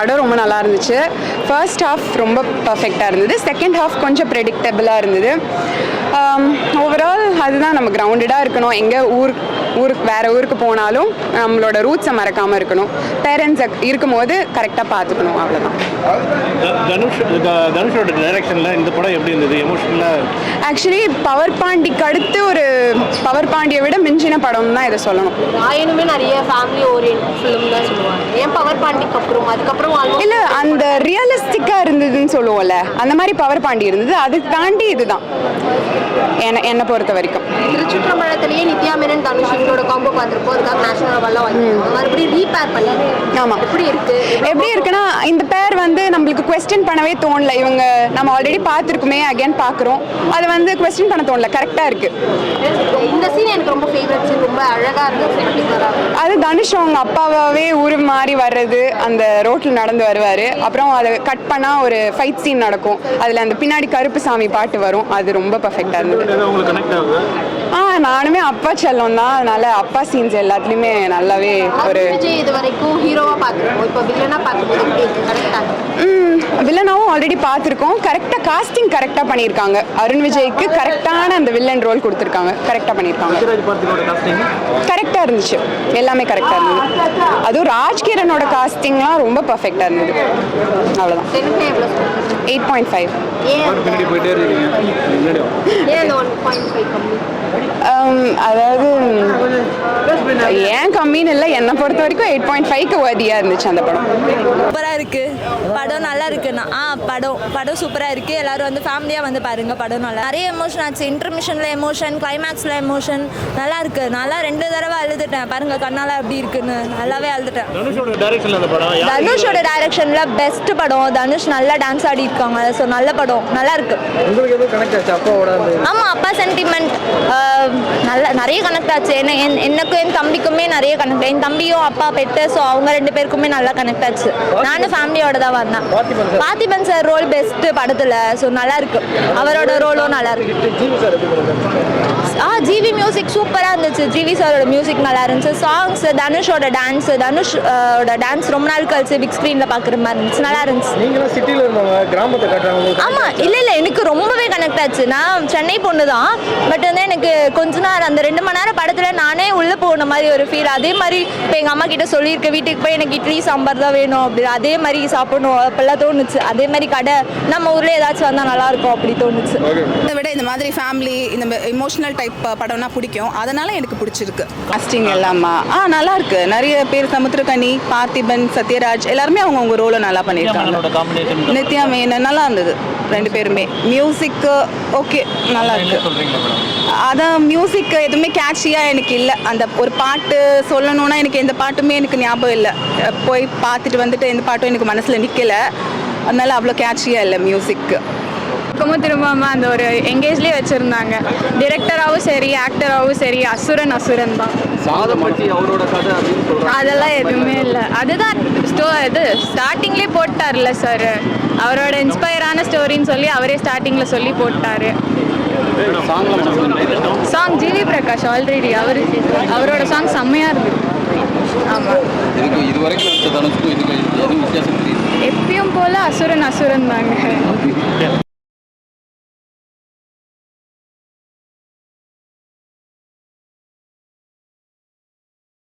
படம் ரொம்ப நல்லா இருந்துச்சு. ஃபர்ஸ்ட் ஹாஃப் ரொம்ப பர்ஃபெக்டாக இருந்தது. செகண்ட் ஹாஃப் கொஞ்சம் ப்ரெடிக்டபிளாக இருந்தது. ஓவரால் அதுதான், நம்ம கிரவுண்டடாக இருக்கணும். எங்கே ஊருக்கு வேறு ஊருக்கு போனாலும் நம்மளோட ரூட்ஸை மறக்காமல் இருக்கணும். பேரண்ட்ஸை இருக்கும்போது கரெக்டாக பார்த்துக்கணும், அவ்வளோதான். தனுஷோட டைரக்ஷனில் இந்த படம் எப்படி இருந்தது எமோஷனலாக? ஆக்சுவலி பவர் பாண்டிக்கு அடுத்து ஒரு பவர் பாண்டியை விட மிஞ்சின படம் தான் இதை சொல்லணும். ஆயனுமே நிறைய ஃபேமிலி ஓரியன்ட் ஃபிலிம் தான் சொல்லுவாங்க. ஏன் பவர் பாண்டிக்கு அதுக்கப்புறம் இல்லை, அந்த ரியலிஸ்டிக்காக இருந்ததுன்னு சொல்லுவோம்ல, அந்த மாதிரி பவர் பாண்டி இருந்தது. அதுக்கு தாண்டி இதுதான் என்னை பொறுத்த வரைக்கும். திருச்சிற்றம்பலத்திலேயே நித்யா மேனன் தனுஷோட காம்போ பார்த்துருப்போம். அதுக்காக நேஷனல் அவார்ட்லாம் வாங்கிருக்கோம். மறுபடியும் ரீபேர் பண்ணி ஆமாம், எப்படி இருக்குன்னா இந்த பேர் வந்து நம்மளுக்கு குவெஸ்டின் பண்ணவே தோணல. இவங்க நம்ம ஆல்ரெடி பார்த்துருக்குமே, அகைன் பார்க்குறோம். அதை வந்து குவெஸ்டின் பண்ண தோணல, கரெக்டாக இருக்குது. இந்த சீன் எனக்கு ரொம்ப ஃபேவரட் சீன், ரொம்ப அழகாக இருந்துச்சு. அது தனுஷ் அவங்க அப்பாவே ஊர் மாறி வர்றது, அந்த ரோட்டில் நடந்து வருவார். அப்புறம் அதை கட் பண்ணால் ஒரு ஃபைட் சீன் நடக்கும். அதில் அந்த பின்னாடி கருப்பு சாமி பாட்டு வரும். அது ரொம்ப பர்ஃபெக்டாக இருந்தது. நானுமே அப்பா செல்லம் தான், அதனால அப்பா சீன்ஸ் எல்லாத்துலேயுமே நல்லாவே ஒரு இது வரைக்கும் ஹீரோவாக பார்த்துருக்கோம். இப்போ வில்லனாக பார்க்கும்போது வில்லனாவும் ஆல்ரெடி பார்த்துருக்கோம். கரெக்டாக காஸ்டிங் கரெக்டாக பண்ணியிருக்காங்க. அருண் விஜய்க்கு கரெக்டான அந்த வில்லன் ரோல் கொடுத்துருக்காங்க. கரெக்டாக பண்ணியிருக்காங்க. கரெக்டாக இருந்துச்சு, எல்லாமே கரெக்டாக இருந்தது. அதுவும் ராஜ்கிரனோட காஸ்டிங்லாம் ரொம்ப பர்ஃபெக்டாக இருந்தது. அவ்வளோதான். 8.5. அதாவது ஏன் கம்மின்னு இல்லை, என்னை பொறுத்த வரைக்கும் 8.5க்கு வர்தியாக இருந்துச்சு அந்த படம். சூப்பராக இருக்குது படம், நல்லா இருக்குண்ணா. படம் சூப்பராக இருக்குது. எல்லோரும் வந்து ஃபேமிலியாக வந்து பாருங்கள். படம் நல்லா, நிறைய எமோஷன் ஆச்சு. இன்டர்மிஷனில் எமோஷன், கிளைமேக்ஸில் எமோஷன், நல்லா இருக்குது. நல்லா 2 தடவை அழுதுட்டேன் பாருங்கள். கண்ணால் எப்படி இருக்குன்னு நல்லாவே அழுதுட்டேன். தனுஷோட டைரக்ஷனில் பெஸ்ட் படம். தனுஷ் நல்லா டான்ஸ் ஆடி இருக்காங்க. ஸோ நல்ல படம், நல்லா இருக்கு. ஆமாம், அப்பா சென்டிமெண்ட் நல்லா நிறைய கனெக்ட் ஆச்சு. எனக்கும் என் தம்பிக்குமே நிறைய கனெக்ட். என் தம்பியும் அப்பா பெட்டு, ஸோ அவங்க 2 பேருக்குமே நல்லா கனெக்ட் ஆச்சு. நானும் ஃபேமிலியோட தான் வந்தேன். பார்த்திபன் சார் ரோல் பெஸ்ட் படத்தில். ஸோ நல்லா இருக்கு, அவரோட ரோலும் நல்லா இருக்கு. ஜிவி மியூசிக் சூப்பராக இருந்துச்சு. ஜிவி சாரோட மியூசிக் நல்லா இருந்துச்சு. சாங்ஸ், தனுஷோட டான்ஸ் ரொம்ப நாள் கழிச்சு பிக் ஸ்க்ரீனில் பார்க்குற மாதிரி இருந்துச்சு. நல்லா இருந்துச்சு. ஆமாம், இல்லை எனக்கு ரொம்பவே கனெக்ட் ஆச்சு. நான் சென்னை பொண்ணு தான், பட் வந்து எனக்கு கொஞ்ச நேரம் அந்த 2 மணி நேரம் படத்தில் நானே உள்ளே போன மாதிரி ஒரு ஃபீல். அதே மாதிரி இப்போ எங்கள் அம்மா கிட்ட சொல்லியிருக்கேன், வீட்டுக்கு போய் எனக்கு இட்லி சாம்பார் தான் வேணும் அப்படி. அதே மாதிரி சாப்பிடணும் அப்பெல்லாம் தோணுச்சு. அதே மாதிரி கடை நம்ம ஊரில் ஏதாச்சும் வந்தால் நல்லாயிருக்கும் அப்படி தோணுச்சு. இதை விட இந்த மாதிரி ஃபேமிலி, இந்த எமோஷனல் டைப் படம்னா பிடிக்கும். அதனால எனக்கு பிடிச்சிருக்கு. காஸ்டிங் எல்லாமா நல்லா இருக்கு. நிறைய பேர், சமுத்திரகனி, பார்த்திபன், சத்யராஜ் எல்லாருமே அவங்க ரோலை நல்லா பண்ணியிருக்காங்க. நித்யா மேனன் நல்லா இருந்தது 2 பேருமே. மியூசிக் ஓகே, நல்லா இருக்கு. அதான் மியூசிக் எதுவுமே கேட்சியாக எனக்கு இல்லை. அந்த ஒரு பாட்டு சொல்லணும்னா எனக்கு எந்த பாட்டுமே எனக்கு ஞாபகம் இல்லை. போய் பார்த்துட்டு வந்துட்டு எந்த பாட்டும் எனக்கு மனசில் நிற்கலை. அதனால அவ்வளோ கேட்சியாக இல்லை மியூசிக்கு. திரும்பாமல் அந்த ஒரு எங்கேஜ்லேயே வச்சுருந்தாங்க. டிரெக்டராகவும் சரி, ஆக்டராகவும் சரி, அசுரன் தான். அதெல்லாம் எதுவுமே இல்லை. அதுதான் இது ஸ்டார்டிங்லேயே போட்டார்ல சார், அவரோட இன்ஸ்பயரான ஸ்டோரின்னு சொல்லி அவரே ஸ்டார்டிங்கில் சொல்லி போட்டார். சாங் ஜிவி பிரகாஷ் ஆல்ரெடி அவரோட சாங் செம்மையாக இருக்குது. ஆமாம், எப்பயும் போல் அசுரன் தாங்க.